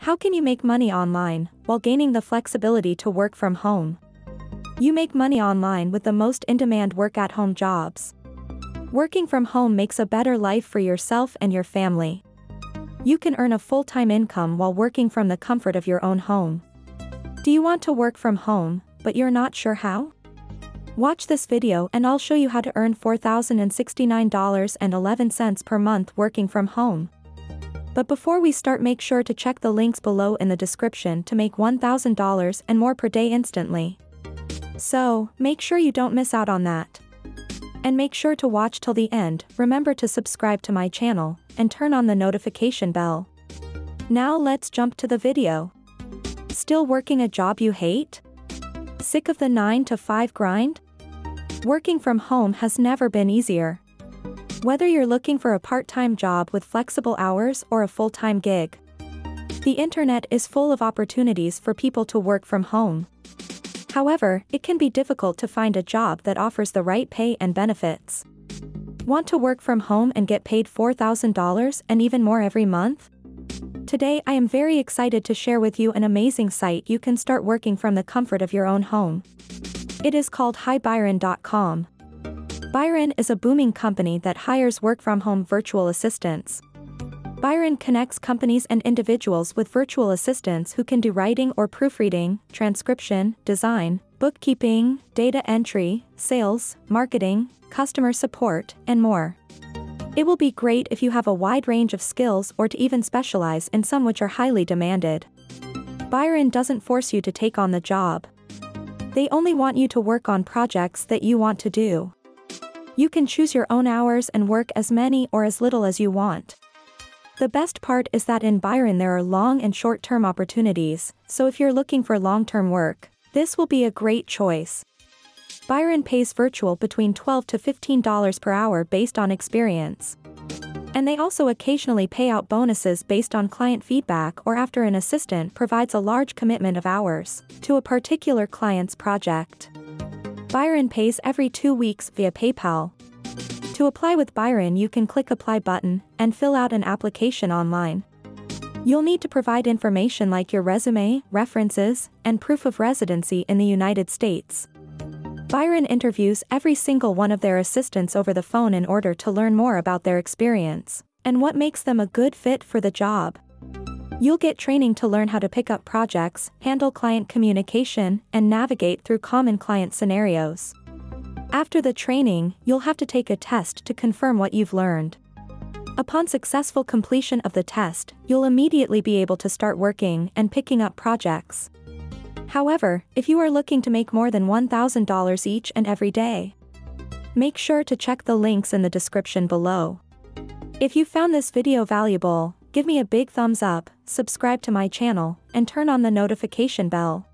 How can you make money online while gaining the flexibility to work from home? You make money online with the most in-demand work-at-home jobs. Working from home makes a better life for yourself and your family. You can earn a full-time income while working from the comfort of your own home. Do you want to work from home, but you're not sure how? Watch this video and I'll show you how to earn $4,069.11 per month working from home. But before we start, make sure to check the links below in the description to make $1,000 and more per day instantly. So, make sure you don't miss out on that. And make sure to watch till the end. Remember to subscribe to my channel and turn on the notification bell. Now let's jump to the video. Still working a job you hate? Sick of the 9-to-5 grind? Working from home has never been easier. Whether you're looking for a part-time job with flexible hours or a full-time gig, the internet is full of opportunities for people to work from home. However, it can be difficult to find a job that offers the right pay and benefits. Want to work from home and get paid $4,000 and even more every month? Today I am very excited to share with you an amazing site you can start working from the comfort of your own home. It is called Byron.com. Byron is a booming company that hires work-from-home virtual assistants. Byron connects companies and individuals with virtual assistants who can do writing or proofreading, transcription, design, bookkeeping, data entry, sales, marketing, customer support, and more. It will be great if you have a wide range of skills or to even specialize in some which are highly demanded. Byron doesn't force you to take on the job. They only want you to work on projects that you want to do. You can choose your own hours and work as many or as little as you want. The best part is that in Byron there are long and short-term opportunities, so if you're looking for long-term work, this will be a great choice. Byron pays virtual between $12 to $15 per hour based on experience. And they also occasionally pay out bonuses based on client feedback or after an assistant provides a large commitment of hours to a particular client's project. Byron pays every 2 weeks via PayPal. To apply with Byron, you can click Apply button and fill out an application online. You'll need to provide information like your resume, references, and proof of residency in the United States. Byron interviews every single one of their assistants over the phone in order to learn more about their experience and what makes them a good fit for the job. You'll get training to learn how to pick up projects, handle client communication, and navigate through common client scenarios. After the training, you'll have to take a test to confirm what you've learned. Upon successful completion of the test, you'll immediately be able to start working and picking up projects. However, if you are looking to make more than $1,000 each and every day, make sure to check the links in the description below. If you found this video valuable, give me a big thumbs up, subscribe to my channel, and turn on the notification bell.